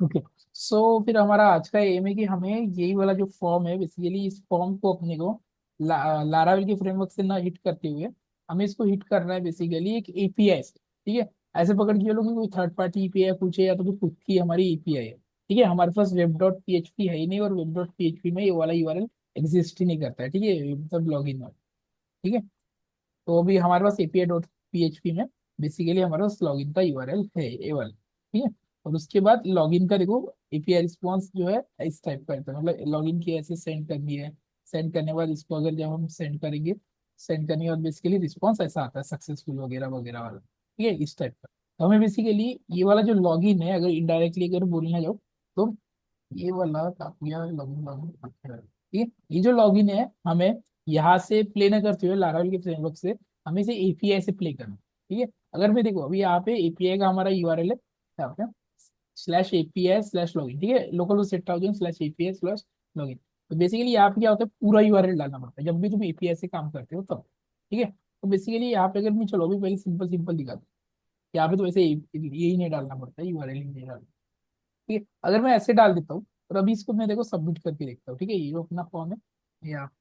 Okay. सो फिर हमारा आज का एम है कि हमें यही वाला जो फॉर्म है, बेसिकली इस फॉर्म को अपने को लारावेल के फ्रेमवर्क से ना हिट करते हुए हमें इसको हिट करना है बेसिकली एक एपीआई से। ठीक है। ऐसे पकड़ के चलो कि कोई थर्ड पार्टी एपीआई पूछे या तो फिर खुद की हमारी एपीआई है। ठीक है। हमारे पास वेब डॉट पीएचपी है ही नहीं, और वेब डॉट पीएचपी में ये वाला यूआरएल एग्जिस्ट ही नहीं करता है। ठीक है, मतलब लॉग इन। ठीक है। तो अभी हमारे पास एपीआई डॉट पीएचपी में बेसिकली हमारे पास लॉगिन का यूआरएल है ए वाला। ठीक है। और उसके बाद लॉगिन का देखो एपीआई रिस्पॉन्स जो है इस टाइप का रहता है, मतलब लॉगिन की ऐसे सेंड करनी है। सेंड करने के बाद इसको अगर जब हम सेंड करेंगे, सेंड करने के बाद बेसिकली रिस्पॉन्स ऐसा आता है सक्सेसफुल वगैरह वगैरह वाला। ठीक है, इस टाइप का। तो हमें बेसिकली ये वाला जो लॉगिन है, अगर इनडायरेक्टली अगर बोलने जाओ तो ये वाला काफी लॉगिन लॉगिन ठीक है। ये जो लॉगिन है हमें यहाँ से प्ले न करते हुए लारावेल के फ्रेमवर्क से हमें इसे एपीआई से प्ले करना है। ठीक है। अगर मैं देखो अभी यहाँ पे एपीआई का हमारा यूआरएल है यहाँ पे स्लैश एपीआई स्लैश लॉगिन। ठीक है, local set thousand slash API slash login. तो बेसिकली यहाँ पे क्या होता है, पूरा यूआरएल डालना पड़ता है जब भी तुम एपीआई से काम करते हो तब। ठीक है। तो बेसिकली यहाँ पे अगर मैं चलो अभी पहले सिंपल सिंपल दिखा दूँ। यहाँ पे तो वैसे यही नहीं डालना पड़ता है, यूआरएल ही नहीं डालना। ठीक है। अगर मैं ऐसे डाल देता हूँ और अभी इसको मैं देखो सबमिट करके देखता हूँ। ठीक है, ये जो अपना फॉर्म है ये आप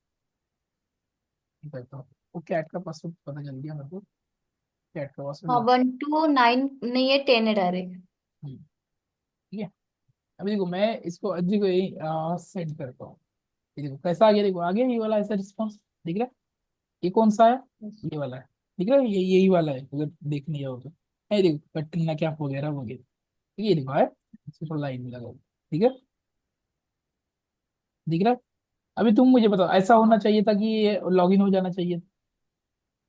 करता हूँ। वो कैट का पासवर्ड पता चल गया मेरे को। कैट का हाँ, पासवर्ड। 129 नहीं है, 10 है डायरेक्ट। ठीक है। अभी देखो मैं इसको अजी को यही सेंड करता हूँ। ये देखो कैसा आ गया, देखो आ गया ये वाला ऐसा रिस्पॉन्स दिख रहा है। ये कौन सा है, ये वाला है। दिख रहा है, ये यही वाला है अगर देखने जाओ तो। है देखो कटरीना कैफ वगैरह वगैरह। ठीक है, ये देखो है इसको लाइन लगा हुआ। ठीक है, दिख रहा है। अभी तुम मुझे बताओ ऐसा होना चाहिए था कि ये लॉगिन हो जाना चाहिए।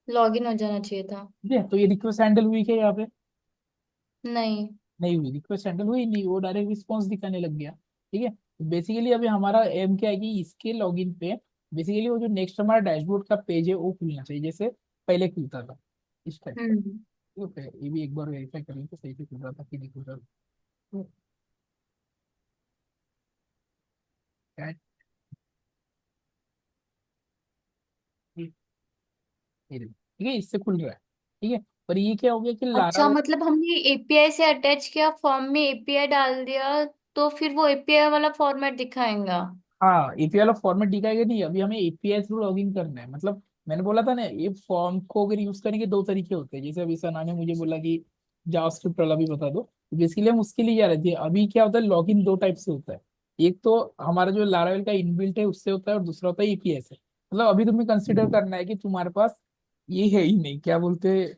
लॉगिन हो जाना चाहिए था। ठीक है, तो ये रिक्वेस्ट हैंडल हुई क्या यहाँ पे? नहीं। नहीं हुई, रिक्वेस्ट हैंडल हुई नहीं, वो डायरेक्ट रिस्पॉन्स दिखाने लग गया। ठीक है, तो बेसिकली अभी हमारा एम क्या है कि इसके लॉगिन पे बेसिकली वो जो नेक्स्ट हमारा डैशबोर्ड का पेज है वो खुलना चाहिए जैसे पहले खुलता था, इस टाइप का। हम्म। ठीक है, ये भी एक बार वेरीफाई कर लें तो सही से खुल रहा था कि नहीं खुल रहा था। तो cat- ये देखो, ठीक है इससे खुल रहा है। ठीक है, पर ये क्या हो गया कि लारा। अच्छा, मतलब हमने एपीआई से अटैच किया, फॉर्म में एपीआई डाल दिया, तो फिर वो एपीआई वाला फॉर्मेट दिखाएगा। हाँ, एपीआई वाला फॉर्मेट दिखाएगा नहीं, अभी हमें एपीआई थ्रू लॉगिन करना है। मतलब मैंने बोला था ना, ये फॉर्म को अगर यूज करने के दो तरीके होते हैं, जैसे अभी सना ने मुझे बोला कि जावास्क्रिप्ट वाला भी बता दो, तो बेसिकली हम उसके लिए जा रहे थे। अभी क्या होता है, लॉगिन दो टाइप से होता है। एक तो हमारा जो लारावेल का इनबिल्ट है उससे होता है, और दूसरा होता है एपीआई से। मतलब अभी तुम्हें कंसिडर करना है कि तुम्हारे पास ये है ही नहीं, क्या बोलते हैं,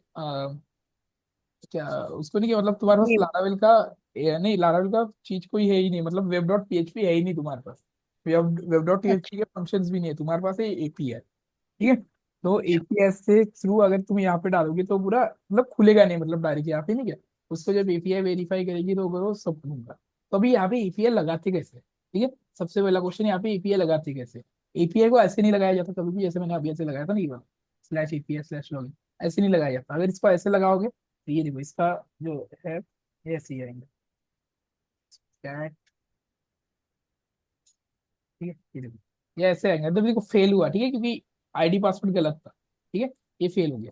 क्या उसको नहीं, कि मतलब तुम्हारे पास ये लारावेल का नहीं, लारावेल का चीज कोई है ही नहीं, मतलब वेब डॉट पीएचपी है ही नहीं तुम्हारे पास। वेब डॉट अच्छा। पीएचपी के फंक्शंस भी नहीं है तुम्हारे पास, है एपीआई। ठीक है। तो एपीआई से थ्रू अगर तुम यहाँ पे डालोगे तो पूरा मतलब खुलेगा नहीं, मतलब डायरेक्ट यहाँ पे नहीं क्या, उसको जब एपीआई वेरीफाई करेगी तो वो सब खुलेगा। तो अभी यहाँ पे एपीआई लगाते कैसे? ठीक है, सबसे पहला क्वेश्चन यहाँ पे एपीआई लगाते कैसे। एपीआई को ऐसे नहीं लगाया जाता कभी भी, जैसे मैंने अभी ऐसे लगाया था नहीं, स्लैश एपीआई स्लैश लॉगिन। ऐसे नहीं लगाया जाता। अगर इसको ऐसे लगाओगे तो ये देखो इसका जो है ये ऐसे ही आएंगे। क्या? ठीक है, ये देखो ये ऐसे आएंगे, तो देखो फेल हुआ। ठीक है, क्योंकि आईडी पासवर्ड गलत था। ठीक है, ये फेल हो गया।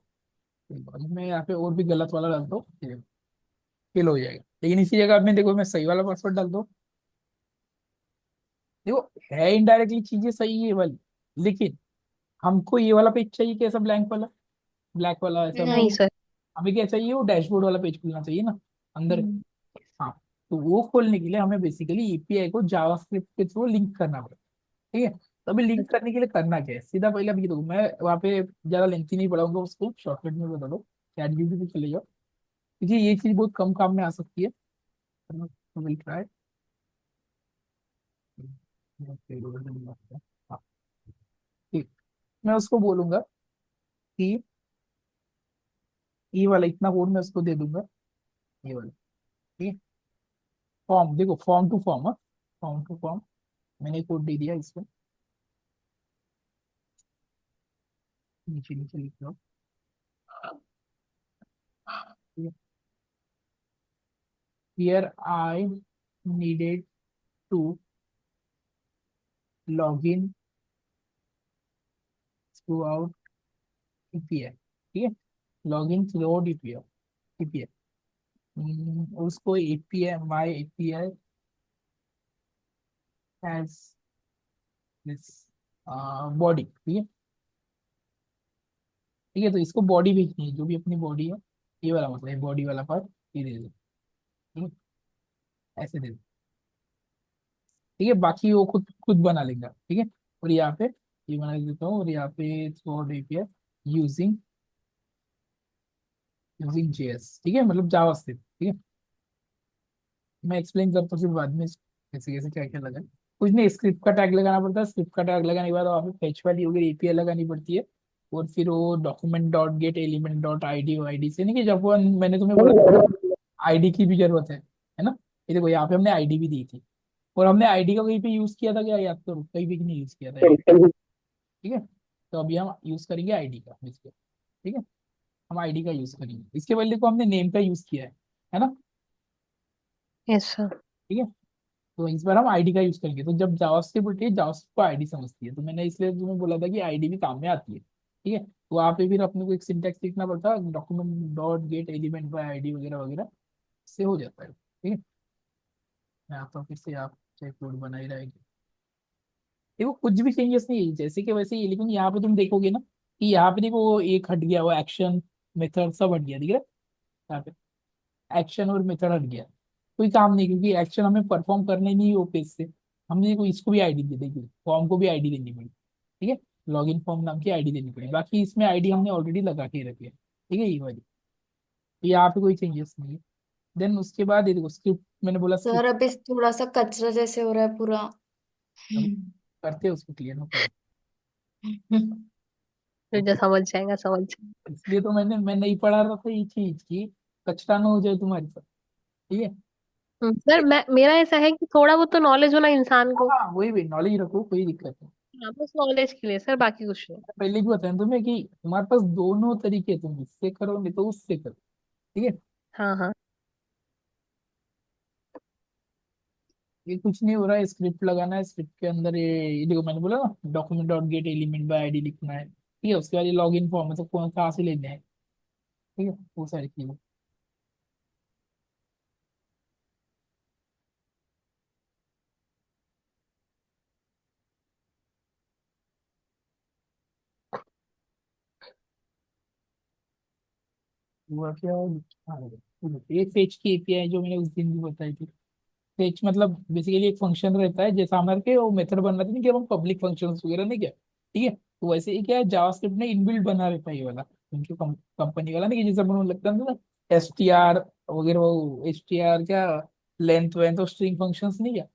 अब मैं यहाँ पे और भी गलत वाला डालता हूँ, फेल हो जाएगा। लेकिन इसी जगह में देखो मैं सही वाला पासवर्ड डाल दो, देखो है इनडायरेक्टली चीजें सही है वाली, लेकिन हमको ये वाला पेज चाहिए कैसा, ब्लैंक वाला, ब्लैक वाला ऐसा नहीं मतलब। सर। हमें क्या चाहिए, वो डैशबोर्ड वाला पेज खुलना चाहिए ना अंदर। हम्म। हाँ, तो वो खोलने के लिए हमें बेसिकली एपीआई को जावास्क्रिप्ट के थ्रू लिंक करना पड़ेगा। ठीक है, तो अभी लिंक करने के लिए करना क्या है, सीधा पहले अभी देखो मैं वहाँ पे ज्यादा लेंथी नहीं पढ़ाऊंगा, उसको शॉर्टकट में बता दो, चैट जीपीटी पे चले जाओ, क्योंकि ये चीज बहुत कम काम में आ सकती है। तो विल ट्राई। हाँ, ठीक। मैं उसको बोलूंगा कि ये वाला इतना कोड मैं उसको दे दूंगा, ये वाला। ठीक है, फॉर्म देखो, form to form, form to form मैंने कोड दे दिया इसको। नीचे नीचे लिख लो। Here I needed to log in throughout API. ठीक है, log in throughout API. API उसको API my API has this body, ठीक है। ठीक है, तो इसको बॉडी भेजनी है, जो भी अपनी बॉडी है, ये वाला मतलब बॉडी वाला पार्ट ये दे दो, ठीक है, ऐसे दे दो। ठीक है, बाकी वो खुद खुद बना लेगा, ठीक है। और यहाँ पे ये बना देता हूँ, और यहाँ पे through out API using using JS, ठीक है, मतलब जावास्क्रिप्ट, ठीक है। मैं एक्सप्लेन करता हूँ फिर बाद में कैसे कैसे क्या क्या लगा। कुछ नहीं, स्क्रिप्ट का टैग लगाना पड़ता है, स्क्रिप्ट का टैग लगाने के बाद वहाँ पे फेच वाली वगैरह एपीआई लगानी पड़ती है। और फिर वो document dot gate element dot ID ID से नहीं, कि जब वो मैंने तुम्हें बोला आईडी की भी जरूरत है ना। ये देखो यहाँ पे हमने आईडी भी दी थी, और हमने आईडी का कहीं पे यूज किया था क्या, याद करो, कहीं भी नहीं यूज किया था यार। ठीक है, तो अभी हम यूज करेंगे आईडी का बेसिकली, ठीक है। हम आईडी का यूज करेंगे, इसके बदले को हमने नेम का यूज किया है ना। Yes sir. ठीक है, तो इस बार हम आईडी का यूज करेंगे। तो जब जावास्क्रिप्ट होती है, जावास्क्रिप्ट को आईडी समझती है, तो मैंने इसलिए तुम्हें बोला था कि आईडी भी काम में आती है, ठीक है। तो वहाँ पे फिर अपने को एक सिंटैक्स सीखना पड़ता है, document dot gate element by ID वगैरह वगैरह से हो जाता है, ठीक है। मैं आता हूँ फिर से, आप चाहे कोड बना ही रहेगी। देखो कुछ भी चेंजेस नहीं है, जैसे कि वैसे ही, लेकिन यहाँ पे तुम देखोगे ना कि यहाँ पे देखो वो एक हट गया, वो एक्शन मेथड सब हट गया, दिख रहा है यहाँ पे, एक्शन और मेथड हट गया। कोई काम नहीं, क्योंकि एक्शन हमें परफॉर्म करने नहीं है वो पेज से। हमने देखो इसको भी आईडी दे दी, फॉर्म को भी आईडी देनी पड़ी, ठीक है। लॉगिन फॉर्म नाम की आईडी देनी पड़ी, बाकी इसमें आईडी हमने ऑलरेडी लगा के रखी है, ठीक है, ये वाली। तो यहाँ पे कोई चेंजेस नहीं है। देन उसके बाद ये देखो स्क्रिप्ट, मैंने बोला सर स्क्रिप्ट, अभी थोड़ा सा कचरा जैसे हो रहा है पूरा। करते हैं उसको क्लियर, नो प्रॉब्लम। जो जो समझ जाएगा समझ जाएगा। इसलिए तो मैं नहीं पढ़ा रहा था ये चीज की कचरा ना हो जाए तुम्हारे साथ, ठीक है। सर मैं मेरा ऐसा है कि थोड़ा बहुत तो नॉलेज होना इंसान को। हाँ वही भी नॉलेज रखो, कोई दिक्कत नहीं। हाँ, बस नॉलेज के लिए सर, बाकी कुछ नहीं। पहले भी बताया तुम्हें कि तुम्हारे पास दोनों तरीके हैं, तुम इससे करो नहीं तो उससे करो, ठीक है। हाँ हाँ। ये कुछ नहीं हो रहा है, स्क्रिप्ट लगाना है, स्क्रिप्ट के अंदर ये देखो मैंने बोला ना, document dot gate element by ID लिखना है, ठीक है। उसके बाद ये लॉग इन फॉर्म है, तो कौन कहाँ से लेने हैं, ठीक है, वो सारी चीजें। हुआ क्या, हाँ, ये फेच की एपीआई जो मैंने उस दिन भी बताई थी। फेच मतलब बेसिकली एक फंक्शन रहता है, जैसा हमारे के वो मेथड बन रहा था ना कि हम पब्लिक फंक्शंस वगैरह नहीं क्या, ठीक है। तो वैसे ही क्या है, जावास्क्रिप्ट ने इनबिल्ट बना रहता है ये वाला, उनकी कंपनी वाला नहीं, कि जैसे अपन को लगता है ना एस टी आर वगैरह, वो एस टी आर क्या, लेंथ वेंथ और स्ट्रिंग फंक्शंस नहीं क्या,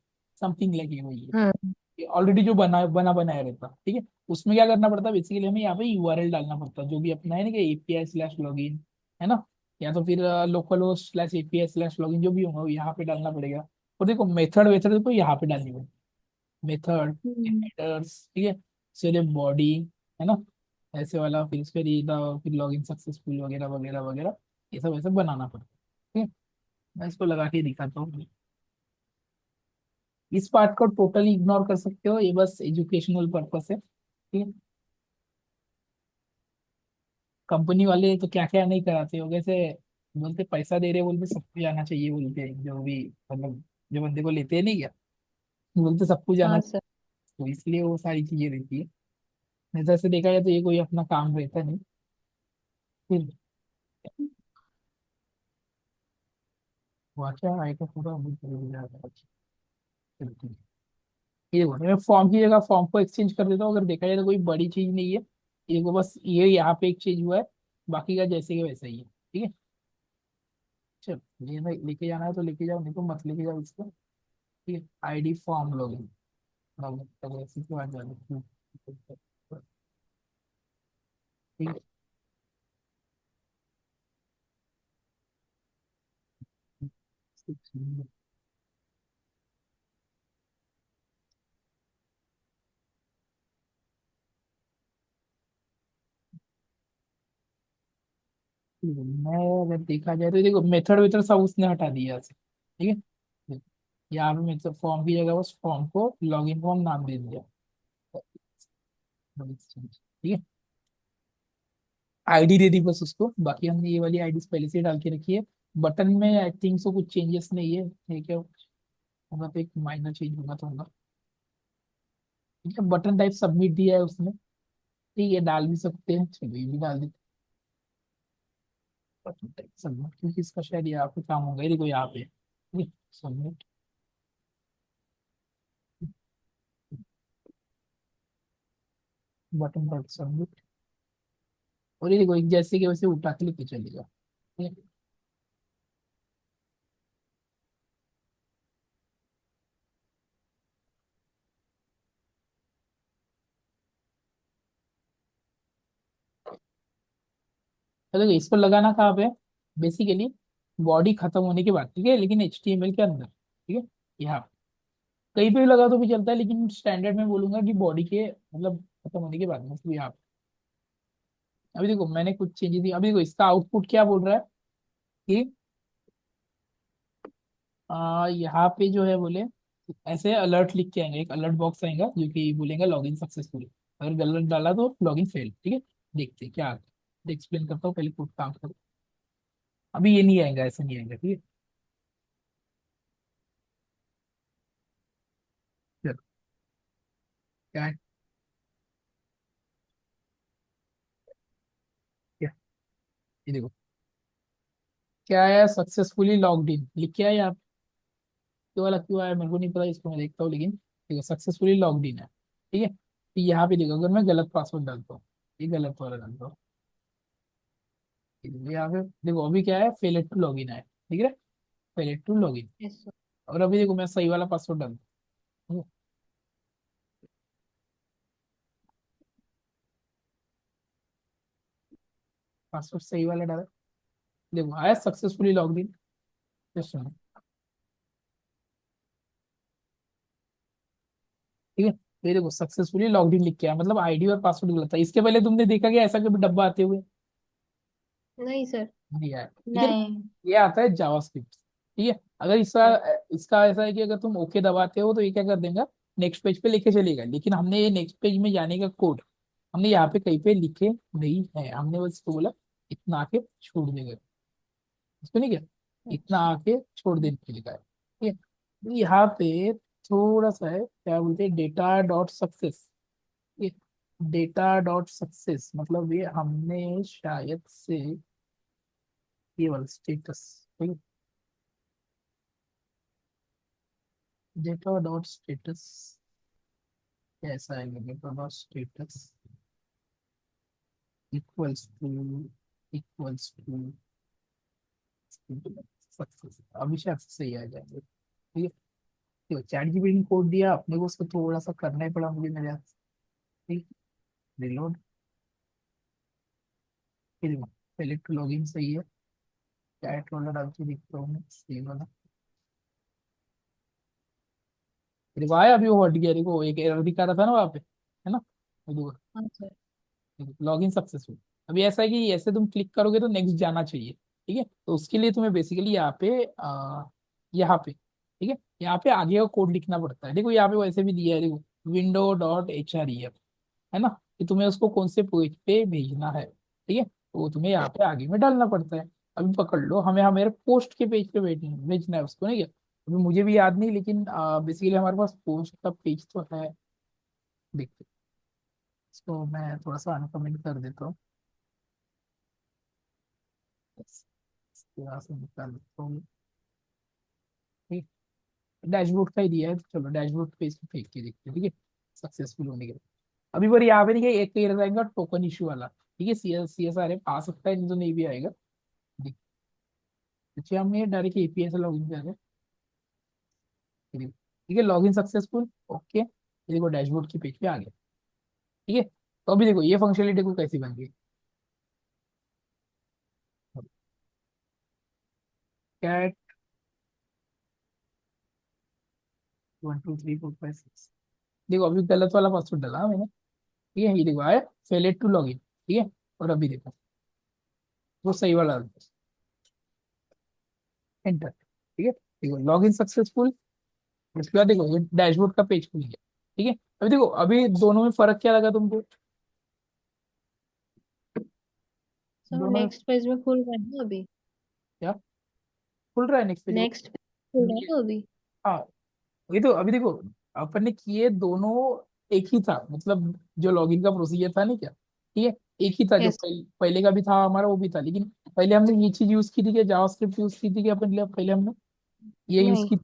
समथिंग लगी हुई है हम्म। ऑलरेडी, जो बनाया रहता, ठीक है। उसमें क्या करना पड़ता है, बेसिकली हमें यहाँ पे यूआरएल डालना पड़ता है, जो भी अपना है ना, कि एपीआई स्लैश लॉगिन, है ना, या तो फिर local host slash API slash login, जो भी होगा वो यहाँ पे डालना पड़ेगा। और देखो मेथड वेथड देखो यहाँ पे डालनी पड़ेगी, मेथड, हम्म। हेडर्स, ठीक है, फिर बॉडी, है ना, ऐसे वाला, फिर उसके फिर लॉगिन सक्सेसफुल वगैरह वगैरह वगैरह, ये सब ऐसे बनाना पड़ता है, ठीक है। मैं इसको लगा के दिखाता हूँ। इस पार्ट को टोटली इग्नोर कर सकते हो, ये बस एजुकेशनल पर्पस है, ठीक है। कंपनी वाले तो क्या क्या नहीं कराते हो, जैसे बोलते पैसा दे रहे बोलते सब कुछ आना चाहिए, बोलते हैं जो भी, मतलब जो बंदे को लेते हैं नहीं क्या, बोलते सब कुछ आना, हाँ सर। तो इसलिए वो सारी चीजें रहती है। नजर से देखा जाए तो ये कोई अपना काम रहता नहीं, फिर वहाँ क्या आएगा पूरा अभी चल जाएगा। चलो ठीक है। ये देखो मैं फॉर्म की जगह फॉर्म को एक्सचेंज कर देता हूँ, अगर देखा जाए तो कोई बड़ी चीज नहीं है। ये को बस ये यहाँ पे एक चेंज हुआ है, बाकी का जैसे कि वैसा ही है, ठीक है। चलो लेके जाना है तो लेके जाओ, नहीं तो मत लेके जाओ इसको, ठीक है। आईडी फॉर्म लॉगिन, लॉगिन तो ऐसे के बाद जाना, ठीक है। मैं अगर देखा जाए तो देखो मेथड वेथड सब उसने हटा दिया है, ठीक है। यहाँ पे मेथड फॉर्म की जगह बस फॉर्म को लॉगिन फॉर्म नाम दे दिया, ठीक है। आईडी दे दी बस उसको, बाकी हमने ये वाली आईडी पहले से डाल के रखी है। बटन में आई थिंक सो कुछ चेंजेस नहीं है, ठीक है, होगा तो एक माइनर चेंज होगा तो होगा। ठीक है, बटन टाइप सबमिट दिया है उसने। ठीक है, डाल भी सकते हैं, चलो ये भी डाल देते हैं बटन टाइप सबमिट, क्योंकि इसका शायद यहाँ पे काम होगा, ये देखो यहाँ पे सबमिट, बटन टाइप सबमिट। और ये देखो एक जैसे कि वैसे उठा के लेके चलेगा। ठीक है, तो देखो इसको लगाना कहाँ पे, बेसिकली बॉडी खत्म होने के बाद, ठीक है, लेकिन HTML के अंदर, ठीक है, यहाँ कहीं पे भी लगा तो भी चलता है, लेकिन स्टैंडर्ड में बोलूंगा कि बॉडी के मतलब खत्म होने के बाद, मतलब यहाँ पे। अभी देखो मैंने कुछ चेंजेस दिया, अभी देखो इसका आउटपुट क्या बोल रहा है कि यहाँ पे जो है बोले, ऐसे अलर्ट लिख के आएंगे, एक अलर्ट बॉक्स आएगा जो कि बोलेगा लॉगिन सक्सेसफुल, अगर गलत डाला तो लॉगिन फेल। ठीक है, देखते हैं क्या आता है, एक्सप्लेन करता हूँ, पहले कोड काम करो। अभी ये नहीं आएगा, ऐसे नहीं आएगा, ठीक है। चलो, क्या है, क्या, ये देखो क्या आया, सक्सेसफुली लॉग्ड इन लिख के आया, क्यों वाला क्यों आया मेरे को नहीं पता, इसको मैं देखता हूँ, लेकिन देखो सक्सेसफुली लॉग्ड इन है। ठीक है, तो यहाँ पे देखो अगर मैं गलत पासवर्ड डालता हूँ, ये गलत वाला डालता हूँ, ये देखो यहाँ पे देखो अभी क्या है, फेलेड टू लॉगिन है, ठीक है, फेलेड टू लॉगिन। Yes sir. और अभी देखो मैं सही वाला पासवर्ड डालता हूँ, पासवर्ड सही वाला डाला, देखो आया सक्सेसफुली लॉग्ड इन। तो सुनो, ठीक है, तो ये देखो सक्सेसफुली लॉग्ड इन लिख के आया, मतलब आईडी और पासवर्ड गलत था। इसके पहले तुमने देखा क्या ऐसा कभी डब्बा आते हुए, नहीं सर। नहीं आया, ठीक है ना। नहीं। ये आता है जावास्क्रिप्ट। ठीक है, अगर इसका इसका ऐसा है कि अगर तुम ओके दबाते हो तो ये क्या कर देगा, नेक्स्ट पेज पे लेके चलेगा, लेकिन हमने ये नेक्स्ट पेज में जाने का कोड हमने यहाँ पे कहीं पे लिखे नहीं है, हमने बस इसको बोला इतना आके छोड़ देगा, इसको नहीं क्या, इतना अच्छा। आके छोड़ देने के लिए कहा है। ठीक है, तो यहाँ पे थोड़ा सा है, क्या बोलते हैं, data dot success, data dot success मतलब ये हमने शायद से केवल स्टेटस, डेटा डॉट स्टेटस कैसा है, data dot status equals to, equals to success, अभी शायद से सही आ जाएंगे। ठीक है, तो चैट जीपीटी ने कोड दिया अपने को, उसको थोड़ा सा करना ही पड़ा मुझे मेरे हाथ से। ठीक, रिलोड, फिर पहले टू लॉगिन सही है, चैट वाला डाल के देखता हूँ मैं, सही वाला। देखो आया, अभी वो हट गया, देखो एक एरर दिखा रहा था ना वहाँ पे, है ना, देखो हाँ सर। Login successful. अभी ऐसा है कि ऐसे तुम क्लिक करोगे तो नेक्स्ट जाना चाहिए, ठीक है, तो उसके लिए तुम्हें बेसिकली यहाँ पे यहाँ पे, ठीक है, यहाँ पे आगे का कोड लिखना पड़ता है। देखो यहाँ पे वैसे भी दिया है, देखो window dot H R E F, है ना, कि तुम्हें उसको कौन से पेज पे भेजना है, ठीक है, तो वो तुम्हें यहाँ पे आगे में डालना पड़ता है। अभी पकड़ लो, हमें हमारे पोस्ट के पेज पे भेजना भेजना है उसको, नहीं क्या, अभी मुझे भी याद नहीं, लेकिन बेसिकली हमारे पास पोस्ट का पेज तो है, देखते हैं। इसको मैं थोड़ा सा अनकमेंट कर देता हूँ, यहाँ से निकाल देता हूँ, ठीक, डैशबोर्ड का ही दिया है, तो चलो डैशबोर्ड पे इसको फेंक के देखते हैं, ठीक है, सक्सेसफुल होने के बाद। अभी पर यहाँ पे नहीं है, एक कहीं रहेगा टोकन इशू वाला, ठीक है, CSR आ सकता है, नहीं तो नहीं भी आएगा। देख, अच्छा हम ये डायरेक्ट API से लॉगिन कर रहे हैं, ठीक है, लॉगिन सक्सेसफुल, ओके, ये देखो डैशबोर्ड की पेज पे आ गया। ठीक है, तो अभी देखो ये फंक्शनलिटी को कैसी बन गई, कैट 1 2 3 4 5 6, देखो अभी गलत वाला पासवर्ड डाला मैंने, ठीक है, ये देखो आया फेलेड टू लॉगिन, ठीक है, और अभी देखो वो सही वाला एंटर, ठीक है, देखो लॉगिन सक्सेसफुल। उसके बाद देखो ये डैशबोर्ड का पेज खुल गया। ठीक है, अभी देखो अभी दोनों में फर्क क्या लगा तुमको, सर दोनों में नेक्स्ट पेज में खुल रहा है ना अभी। क्या खुल रहा है नेक्स्ट पेज, नेक्स्ट पेज खुल रहा है ना अभी। हाँ, ये तो अभी देखो अपन ने किए दोनों एक ही था, मतलब जो लॉगिन का प्रोसीजर था नहीं क्या, ठीक है, एक ही था, जो यस। पहले का भी था हमारा वो भी था, लेकिन पहले हमने ये चीज यूज की थी कि जावास्क्रिप्ट यूज की थी कि अपन पहले हमने ये यूज नहीं। की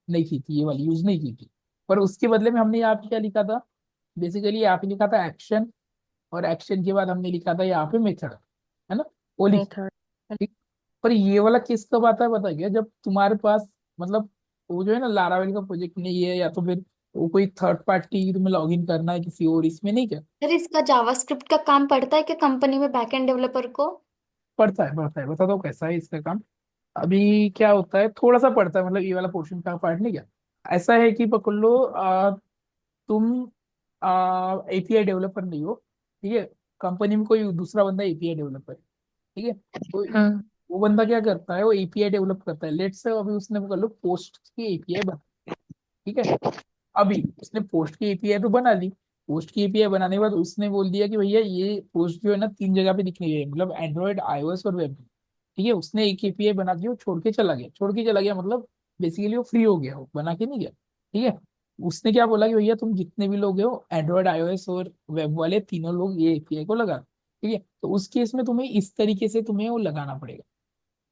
नहीं की थी, ये वाली यूज नहीं की थी। पर उसके बदले में हमने यहाँ पे क्या लिखा था, बेसिकली यहाँ पे लिखा था एक्शन, और एक्शन के बाद हमने लिखा था यहाँ पे मेथड, है ना, वो लिखी। मेथड। ठीक। पर ये वाला केस कब आता है पता है क्या, जब तुम्हारे पास मतलब वो जो है ना लारावेल का प्रोजेक्ट नहीं है, या तो फिर वो कोई थर्ड पार्टी तुम्हें लॉग इन करना है किसी और इसमें, नहीं क्या। सर इसका जावास्क्रिप्ट का काम पड़ता है क्या कंपनी में बैकएंड डेवलपर को? पड़ता है, बता दो कैसा है इसका काम। अभी क्या होता है, थोड़ा सा पड़ता है, मतलब ये वाला पोर्शन का पार्ट नहीं क्या। ऐसा है कि पकड़ लो, तुम एपीआई डेवलपर नहीं हो, ठीक है, कंपनी में कोई दूसरा बंदा एपीआई डेवलपर है, ठीक है, तो हाँ। वो बंदा क्या करता है, वो एपीआई डेवलप करता है, लेट्स से अभी उसने पकड़ लो पोस्ट की एपीआई बना, ठीक है, अभी उसने पोस्ट की एपीआई तो बना ली, पोस्ट की एपीआई बनाने के बाद उसने बोल दिया कि भैया ये पोस्ट जो है ना 3 जगह पे दिखनी चाहिए, मतलब एंड्रॉइड, आईओएस और वेब, ठीक है, उसने एक एपीआई बना दी, वो छोड़ के चला गया, मतलब बेसिकली वो फ्री हो गया, वो बना के नहीं गया, ठीक है। उसने क्या बोला कि भैया तुम जितने भी लोग हो एंड्रॉइड, आईओएस और वेब वाले तीनों लोग ये एपीआई को लगा, ठीक है, तो उस केस में तुम्हें इस तरीके से तुम्हें वो लगाना पड़ेगा,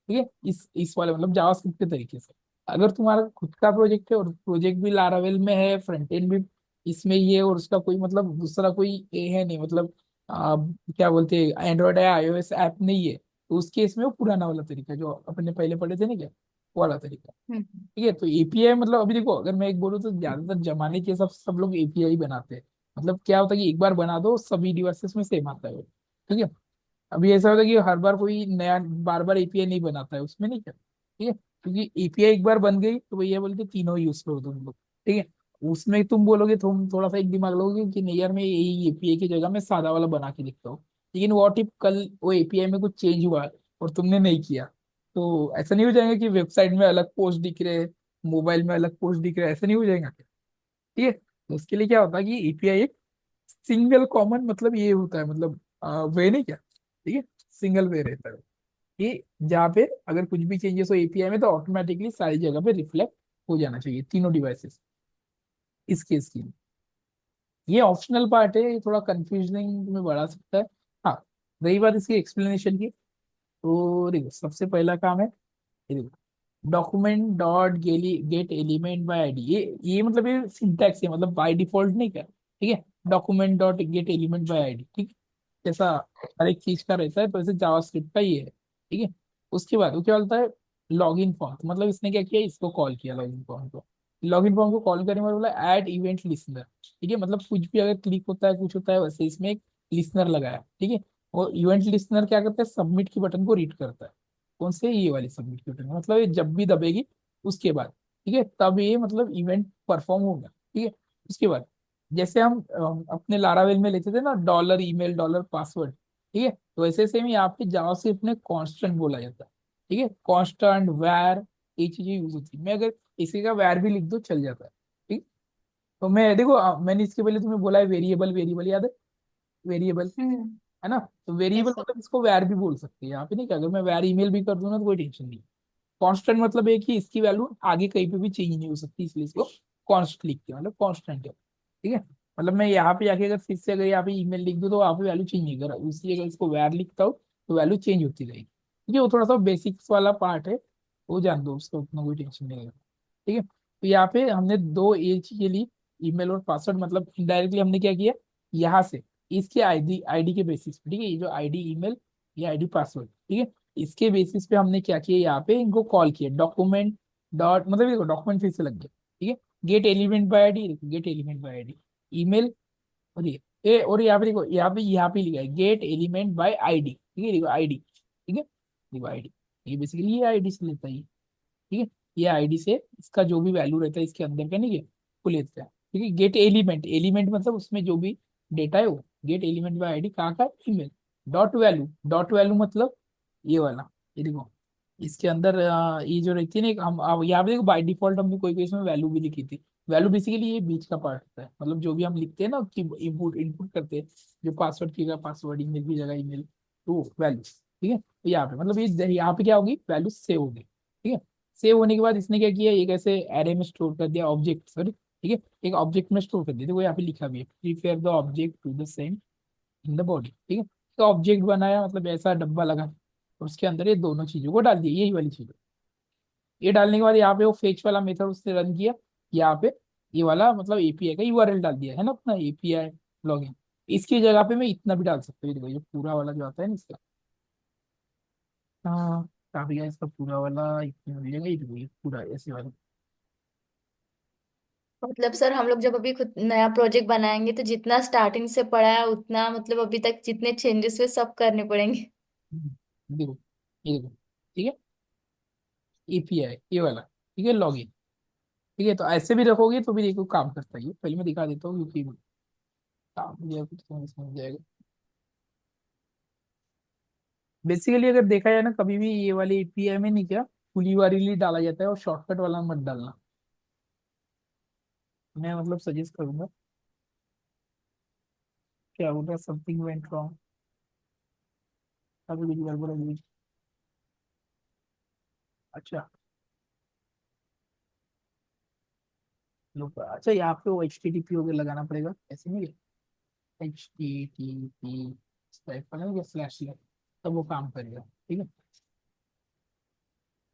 ठीक है, इस वाले मतलब जावास्क्रिप्ट के तरीके से। अगर तुम्हारा खुद का प्रोजेक्ट है और प्रोजेक्ट भी लारावेल में है, फ्रंट एंड भी इसमें ही है, और उसका कोई मतलब दूसरा कोई ये है नहीं, मतलब क्या बोलते हैं एंड्रॉइड या आईओएस ऐप नहीं है, तो उस केस में वो पुराना वाला तरीका जो अपने पहले पढ़े थे ना क्या, वो वाला तरीका, हम्म। ठीक है। तो एपीआई मतलब अभी देखो, अगर मैं एक बोलूँ तो ज्यादातर जमाने के हिसाब से सब लोग एपीआई बनाते हैं, मतलब क्या होता है कि एक बार बना दो सभी डिवाइसेस में सेम आता है वो, ठीक है। अभी ऐसा होता है कि हर बार कोई नया बार बार एपीआई नहीं बनाता है उसमें, नहीं क्या, ठीक है, क्योंकि एपीआई एक बार बन गई तो भैया बोलते तीनों यूज करो तुम लोग, ठीक है। उसमें तुम बोलोगे, तुम थोड़ा सा एक दिमाग लोगे कि नहीं यार मैं यही एपीआई की जगह मैं सादा वाला बना के लिखता हूँ, लेकिन व्हाट इफ कल वो एपीआई में कुछ चेंज हुआ और तुमने नहीं किया, तो ऐसा नहीं हो जाएगा कि वेबसाइट में अलग पोस्ट दिख रहे, मोबाइल में अलग पोस्ट दिख रहे, ऐसा नहीं हो जाएगा क्या, ठीक है। तो उसके लिए क्या होता है कि एपीआई एक सिंगल कॉमन मतलब ये होता है, मतलब वे नहीं क्या, ठीक है, सिंगल वे रहता है कि जहाँ पे अगर कुछ भी चेंजेस हो एपीआई में तो ऑटोमेटिकली सारी जगह पे रिफ्लेक्ट हो जाना चाहिए तीनों डिवाइसेस, इस केस के लिए। ये ऑप्शनल पार्ट है, ये थोड़ा कंफ्यूजनिंग में बढ़ा सकता है। हाँ, रही बात इसकी एक्सप्लेनेशन की, तो देखो सबसे पहला काम है, ये देखो डॉक्यूमेंट डॉट गेली गेट एलिमेंट बाय आईडी, ये मतलब ये सिंटैक्स है, मतलब बाय डिफॉल्ट नहीं क्या, ठीक है, document dot gate element by ID, ठीक है, जैसा हर एक चीज का रहता है तो ऐसे जावास्क्रिप्ट का ही है, ठीक है। उसके बाद वो क्या बोलता है, लॉगिन फॉर्म, मतलब इसने क्या किया, इसको कॉल किया लॉगिन फॉर्म को, लॉगिन फॉर्म को कॉल करने के बाद बोला ऐड इवेंट लिसनर, ठीक है, मतलब कुछ भी अगर क्लिक होता है कुछ होता है वैसे इसमें एक लिसनर लगाया, ठीक है। और इवेंट लिसनर क्या करता है, सबमिट की बटन को रीड करता है, कौन से, ये वाली सबमिट की बटन, मतलब ये जब भी दबेगी उसके बाद, ठीक है, तब ये मतलब इवेंट परफॉर्म होगा, ठीक है। उसके बाद जैसे हम अपने लारावेल में लेते थे ना डॉलर ईमेल डॉलर पासवर्ड, ठीक है, तो ऐसे सेम यहाँ पे जावास्क्रिप्ट में कांस्टेंट बोला जाता है, ठीक है, कांस्टेंट वैर, ये चीजें यूज होती है, मैं अगर इसी का वैर भी लिख दो चल जाता है, ठीक। तो मैं देखो मैंने इसके पहले तुम्हें बोला है वेरिएबल, वेरिएबल याद है, वेरिएबल, हम्म। है ना, तो वेरिएबल यस सर। मतलब इसको वैर भी बोल सकते हैं यहाँ पे, नहीं क्या, अगर मैं वैर ईमेल भी कर दूं ना तो कोई टेंशन नहीं। कांस्टेंट मतलब एक ही, इसकी वैल्यू आगे कहीं पे भी चेंज नहीं हो सकती, इसलिए इसको कांस्ट लिखते हैं, मतलब कांस्टेंट है, ठीक है। मतलब मैं यहाँ पे जाके अगर फिर से अगर यहाँ पे ईमेल लिख दूँ तो वहाँ पे वैल्यू चेंज नहीं कर, इसलिए अगर इसको वैर लिखता हूँ तो वैल्यू चेंज होती रहेगी, ठीक है। वो थोड़ा सा बेसिक्स वाला पार्ट है, वो जान दो, उसका उतना कोई टेंशन नहीं है, ठीक है। तो यहाँ पे हमने दो एज के लिए ईमेल और पासवर्ड, मतलब इनडायरेक्टली हमने क्या किया, यहाँ से इसके आईडी आईडी के बेसिस पे, ठीक है, ये जो आईडी ईमेल, ये आईडी पासवर्ड, ठीक है, इसके बेसिस पे हमने क्या किया, यहाँ पे इनको कॉल किया डॉक्यूमेंट डॉट, मतलब देखो डॉक्यूमेंट फिर से लग गया, ठीक है, gate element by ID, gate element by ID email, और और यहाँ पे देखो, यहाँ पे लिखा है गेट एलिमेंट बाय आईडी, ठीक है, देखो आईडी, ठीक है, देखो आईडी, ये बेसिकली ये आईडी से लेता है ये, ठीक है, ये आईडी से इसका जो भी वैल्यू रहता है इसके अंदर का, नहीं है, वो लेता है, ठीक है। गेट एलिमेंट, एलिमेंट मतलब उसमें जो भी डेटा है वो, गेट एलिमेंट बाय आईडी कहाँ का, ईमेल, डॉट वैल्यू मतलब ये वाला, ये देखो इसके अंदर ये जो रहती है ना हम यहाँ पे देखो बाय डिफॉल्ट हमने कोई कोई इसमें वैल्यू भी लिखी थी, वैल्यू बेसिकली ये बीच का पार्ट होता है, मतलब जो भी हम लिखते हैं ना कि इनपुट इनपुट करते हैं, जो पासवर्ड की जगह पासवर्ड, ईमेल की जगह ईमेल, तो वैल्यू, ठीक है, तो यहाँ पे मतलब ये यहाँ पे क्या होगी, वैल्यू सेव होगी, ठीक है। सेव होने के बाद इसने क्या किया, एक ऐसे एरे में स्टोर कर दिया ऑब्जेक्ट, सॉरी ठीक है, एक ऑब्जेक्ट में स्टोर कर देते, वो यहाँ पे लिखा भी है, prepare the object to the same in the body. ठीक है, तो ऑब्जेक्ट बनाया मतलब ऐसा डब्बा लगा और उसके अंदर ये दोनों चीजों को डाल दिया, यही वाली चीज। ये डालने के बाद यहाँ पे वो फेच वाला मेथड उसने रन किया, यहाँ पे ये वाला मतलब एपीआई का यूआरएल डाल दिया है ना अपना एपीआई लॉगिन। इसकी जगह पे मैं इतना भी डाल सकता हूँ, ये देखो ये पूरा वाला जो आता है ना इसका, हाँ काफी है इसका पूरा वाला, इतना मिलेगा, ये देखो ये पूरा ऐसे वाला। मतलब सर हम लोग जब अभी खुद नया प्रोजेक्ट बनाएंगे तो जितना स्टार्टिंग से पढ़ा है उतना मतलब अभी तक जितने चेंजेस हुए सब करने पड़ेंगे। देखो ये देखो, ठीक है, एपीआई ये वाला, ठीक है, लॉगिन। ठीक है, तो ऐसे भी रखोगे तो भी देखो काम करता है, ये पहले मैं दिखा देता हूँ क्योंकि काम मुझे कुछ समझ जाएगा। बेसिकली अगर देखा जाए ना, कभी भी ये वाले एपीआई में नहीं क्या फुली वाली डाला जाता है, और शॉर्टकट वाला मत डालना, मैं मतलब सजेस्ट करूंगा। क्या बोल रहा, समथिंग वेंट रॉन्ग, अभी कुछ गड़बड़ हो गई। अच्छा, लो अच्छा यहाँ पे वो एच टी टी पी वगैरह लगाना पड़ेगा, ऐसे नहीं है, एच टी टी पी इस टाइप का ना, स्लैश स्लैश, तब वो काम करेगा। ठीक है,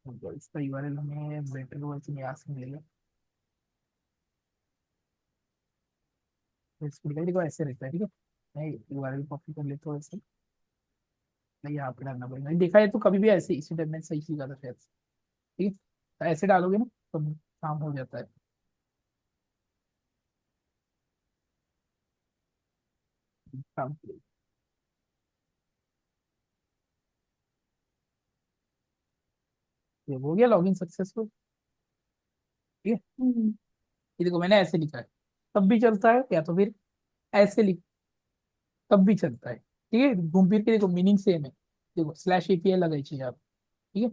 तो इसका यूआरएल हमें बेटर वर्जन यहाँ से मिलेगा, तो इसको देखो ऐसे रहता है। ठीक है, मैं यूआरएल कॉपी कर लेता हूँ ऐसे, नहीं यहाँ पे डालना पड़ेगा, देखा जाए तो कभी भी ऐसे इसी टाइप में सही चीज आता है। ठीक है, तो ऐसे डालोगे ना तो काम हो जाता है, काम। ये हो गया लॉगिन सक्सेसफुल। ठीक है, हम्म। ये देखो मैंने ऐसे लिखा है, तब भी चलता है, या तो फिर ऐसे लिख तब भी चलता है। ठीक है, घूम फिर के देखो मीनिंग सेम है, देखो स्लैश एपीआई लगाई चाहिए आप। ठीक है,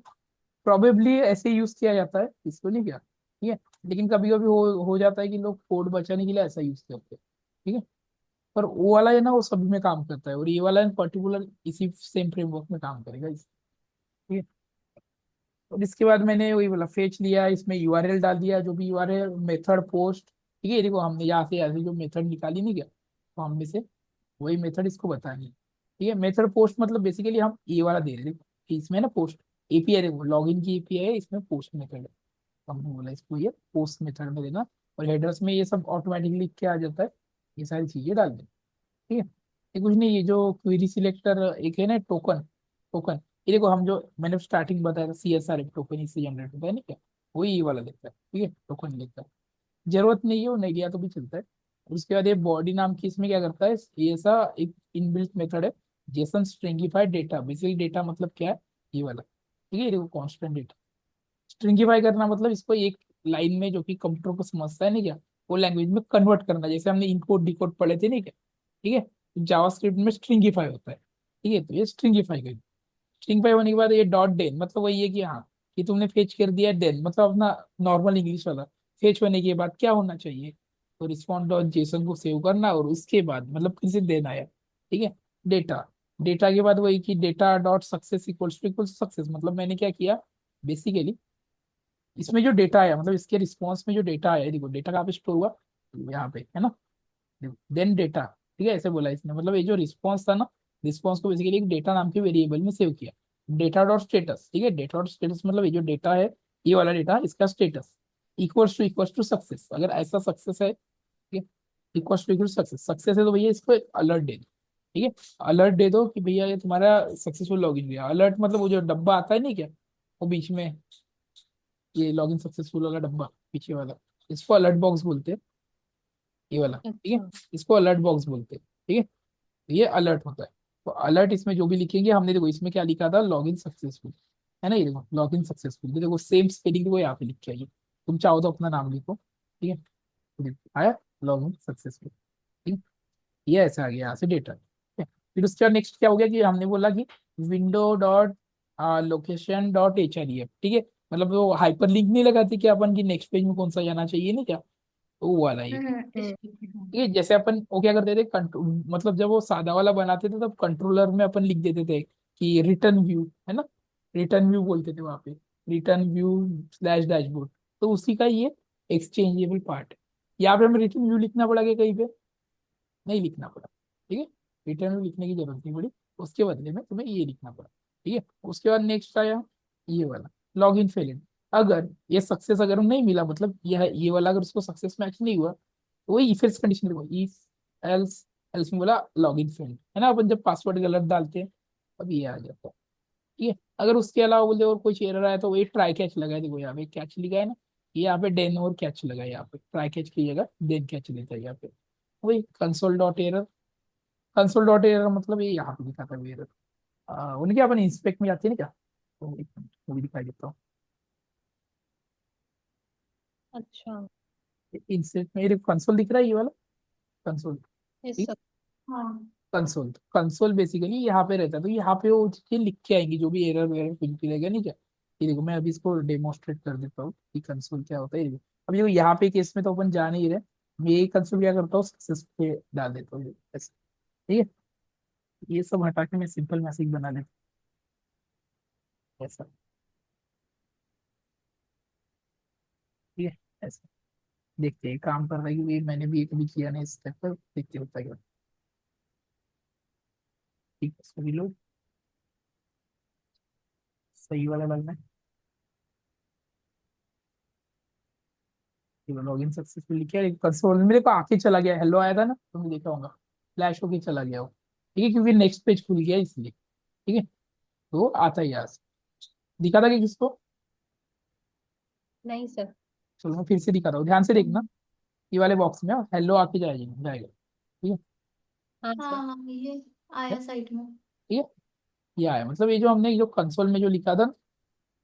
प्रोबेबली ऐसे यूज किया जाता है इसको, नहीं क्या। ठीक है, लेकिन कभी कभी हो जाता है कि लोग कोड बचाने के लिए ऐसा यूज करते हैं। ठीक है, पर वो वाला है ना वो सभी में काम करता है, और ये वाला इन पर्टिकुलर इसी सेम फ्रेमवर्क में काम करेगा ठीक है, और इसके बाद मैंने वही बोला फेच लिया, इसमें यूआरएल डाल दिया, जो भी यूआरएल मेथड पोस्ट। ठीक है, ये देखो हमने यहाँ से जो मेथड निकाली नहीं क्या, तो हम में से वही मेथड इसको बताएंगे। ठीक है, मेथड पोस्ट मतलब बेसिकली हम ये वाला दे रहे थे कि इसमें ना पोस्ट एपीआई, देखो लॉगिन की एपीआई है, इसमें पोस्ट मेथड है, तो हमने बोला इसको ये पोस्ट मेथड में देना, और हेडर्स में ये सब ऑटोमेटिकली क्या आ जाता है, ये सारी चीजें डाल दें। ठीक है, ये कुछ नहीं, ये जो क्वेरी सिलेक्टर एक है ना टोकन, टोकन, ये देखो हम जो मैंने स्टार्टिंग बताया था C S R F token, इससे जनरेट होता है ना क्या, वही ये वाला लेता है। ठीक है, टोकन लेता है, जरूरत नहीं है वो नहीं लिया तो भी चलता है। और उसके बाद ये बॉडी नाम की इसमें क्या करता है, ये ऐसा एक इनबिल्ट मेथड है, जेसन स्ट्रिंगिफाइड डेटा, बेसिकली डेटा मतलब क्या है, ये वाला। ठीक है, ये देखो कॉन्स्टेंट डेटा, स्ट्रिंगिफाई करना मतलब इसको एक लाइन में जो कि कंप्यूटर को समझता है नहीं क्या, वो लैंग्वेज में कन्वर्ट करना, जैसे हमने इनकोड डिकोड पढ़े थे नहीं क्या। ठीक है, जावास्क्रिप्ट में स्ट्रिंगिफाई होता है। ठीक है, तो ये स्ट्रिंगिफाई कर, स्ट्रिंगिफाई होने के बाद ये डॉट देन मतलब वही है कि हाँ कि तुमने फेच कर दिया देन मतलब अपना नॉर्मल इंग्लिश वाला, फेच होने के बाद क्या होना चाहिए, तो रिस्पॉन्स डॉट जेसन को सेव करना, और उसके बाद मतलब फिर से देन आया। ठीक है, डेटा, डेटा के बाद वही कि data dot success equals to equals success, मतलब मैंने क्या किया बेसिकली, इसमें जो डेटा आया मतलब इसके रिस्पॉन्स में जो डेटा आया, देखो डेटा कहाँ पे स्टोर हुआ, यहाँ पे है ना, देन डेटा। ठीक है, ऐसे बोला इसने, मतलब ये जो रिस्पॉन्स था ना, रिस्पॉन्स को बेसिकली एक डेटा नाम के वेरिएबल में सेव किया, डेटा डॉट स्टेटस। ठीक है, डेटा डॉट स्टेटस मतलब ये जो डेटा है, ये वाला डेटा इसका स्टेटस इक्वल्स टू सक्सेस, अगर ऐसा सक्सेस है। ठीक है, equals to equal success, success है तो भैया इसको अलर्ट दे दो। ठीक है, अलर्ट दे दो कि भैया ये तुम्हारा सक्सेसफुल लॉगिन गया, अलर्ट मतलब वो जो डब्बा आता है नहीं क्या, वो बीच में ये लॉगिन सक्सेसफुल वाला डब्बा पीछे वाला, इसको अलर्ट बॉक्स बोलते हैं, ये वाला। ठीक है, अच्छा। इसको अलर्ट बॉक्स बोलते हैं। ठीक है, तो ये अलर्ट होता है, तो अलर्ट इसमें जो भी लिखेंगे हमने, देखो इसमें क्या लिखा था, लॉगिन सक्सेसफुल, है ना, ये देखो लॉगिन सक्सेसफुल, ये देखो सेम स्पेलिंग वो यहाँ पे लिख के आइए, तुम चाहो तो अपना नाम लिखो। ठीक है, तो देखो, आया लॉगिन सक्सेसफुल। ठीक, ये ऐसा आ गया यहाँ से डेटा। ठीक है, फिर उसके बाद नेक्स्ट क्या हो गया कि हमने बोला कि window dot location dot H R E F. ठीक है, मतलब वो हाइपर लिंक नहीं लगाती कि अपन की नेक्स्ट पेज में कौन सा जाना चाहिए नहीं क्या, तो वो वाला ये। हम्म। ठीक है, जैसे अपन वो क्या करते थे मतलब जब वो सादा वाला बनाते थे तब कंट्रोलर में अपन लिख देते थे कि रिटर्न व्यू, है ना, रिटर्न व्यू बोलते थे वहां पे, रिटर्न व्यू स्लैश डैशबोर्ड, तो उसी का ये एक्सचेंजेबल पार्ट है। यहाँ पे हमें रिटर्न व्यू लिखना पड़ेगा कहीं पे, नहीं लिखना पड़ा। ठीक है, रिटर्न व्यू लिखने की जरूरत नहीं पड़ी, उसके बदले में तुम्हें ये लिखना पड़ा। ठीक है, उसके बाद नेक्स्ट आया ये वाला लॉग इन फेलियर। अगर ये सक्सेस अगर नहीं मिला, मतलब ये वाला अगर उसको सक्सेस मैच नहीं हुआ, तो वही इफ एल्स कंडीशन देखो, इफ एल्स, एल्स में बोला लॉग इन फेल्ड, है ना, अपन जब पासवर्ड गलत डालते हैं तब ये आ जाता है। ठीक है, अगर उसके अलावा बोलते और कुछ एरर आया तो वही ट्राई कैच लगा है, देखो यहाँ पे कैच लिखा है ना, ये यहाँ पे डेन और कैच लगा है, यहाँ पे ट्राई कैच की जगह देन कैच लेता है यहाँ पे। वही console dot error, console dot error मतलब ये यहाँ पे लिखा था एरर। उनके अपन इंस्पेक्ट में जाते हैं ना क्या, तो एक मिनट वो भी दिखाई देता हूँ। अच्छा। इंस्पेक्ट में ये कंसोल दिख रहा है, ये वाला कंसोल। यस ठीक, सर। हाँ। कंसोल, कंसोल बेसिकली यहाँ पे रहता है, तो यहाँ पे वो चीजें लिख के आएंगी जो भी एरर वेरर कुछ भी रहेगा, नहीं क्या। ये देखो मैं अभी इसको डेमोन्स्ट्रेट कर देता हूँ कि कंसोल क्या होता है, ये देखो। अब देखो यहाँ पे केस में तो अपन जान ही रहे, मैं यही कंसोल क्या करता हूँ, सक्सेस पे डाल देता हूँ ऐसे। ठीक है, ये सब हटा के मैं सिंपल मैसेज बना लेता हूँ ऐसा। ठीक है, ऐसा देखते हैं काम कर रहा है, क्योंकि मैंने भी कभी किया नहीं इस स्टेप पर, देखते होता है क्या। ठीक है, सभी लोग सही वाला लगना है। लॉगिन सक्सेसफुल किया, कंसोल मेरे को आके चला गया, हेलो आया था ना, तुमने देखा होगा, फ्लैश होके चला गया वो। ठीक है, क्योंकि नेक्स्ट पेज खुल गया इसलिए। ठीक है, तो आता ही यहाँ से दिखा था कि किसको, नहीं सर। चलो मैं फिर से दिखाता हूँ, ध्यान से देखना, ये वाले बॉक्स में हेलो आके जाएगा जाएगा। ठीक है, हाँ हाँ सर। हाँ, ये ठीक आया साइड में। है, ये आया, मतलब ये जो हमने जो कंसोल में जो लिखा था,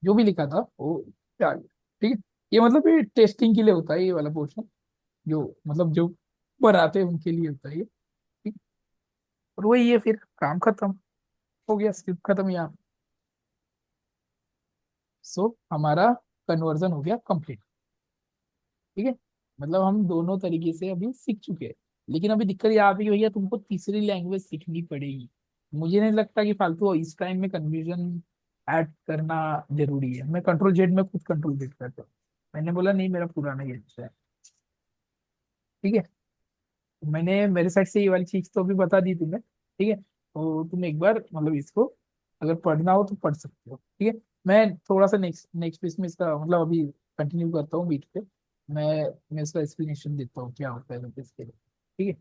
जो भी लिखा था वो आ गया। ठीक है, ये मतलब ये टेस्टिंग के लिए होता है ये वाला पोर्शन, जो मतलब जो बनाते हैं उनके लिए होता है ये। ठीक, और वही है, फिर काम खत्म हो गया, स्क्रिप्ट खत्म यहाँ। सो हमारा कन्वर्जन हो गया कंप्लीट। ठीक है, मतलब हम दोनों तरीके से अभी सीख चुके हैं, लेकिन अभी दिक्कत यहाँ पे कि भैया तुमको तीसरी लैंग्वेज सीखनी पड़ेगी। मुझे नहीं लगता कि फालतू इस टाइम में कन्फ्यूजन ऐड करना जरूरी है। मैं कंट्रोल जेड में खुद कंट्रोल जेड करता हूँ, मैंने बोला नहीं मेरा पुराना ही अच्छा है। ठीक है, मैंने मेरे साइड से ये वाली चीज तो अभी बता दी तुम्हें। ठीक है, तो तुम एक बार मतलब इसको अगर पढ़ना हो तो पढ़ सकते हो। ठीक है, मैं थोड़ा सा नेक्स्ट नेक्स्ट पेज में इसका मतलब अभी कंटिन्यू करता हूँ बीच पे, मैं इसका एक्सप्लेनेशन देता हूँ क्या होता है इसके लिए। ठीक है।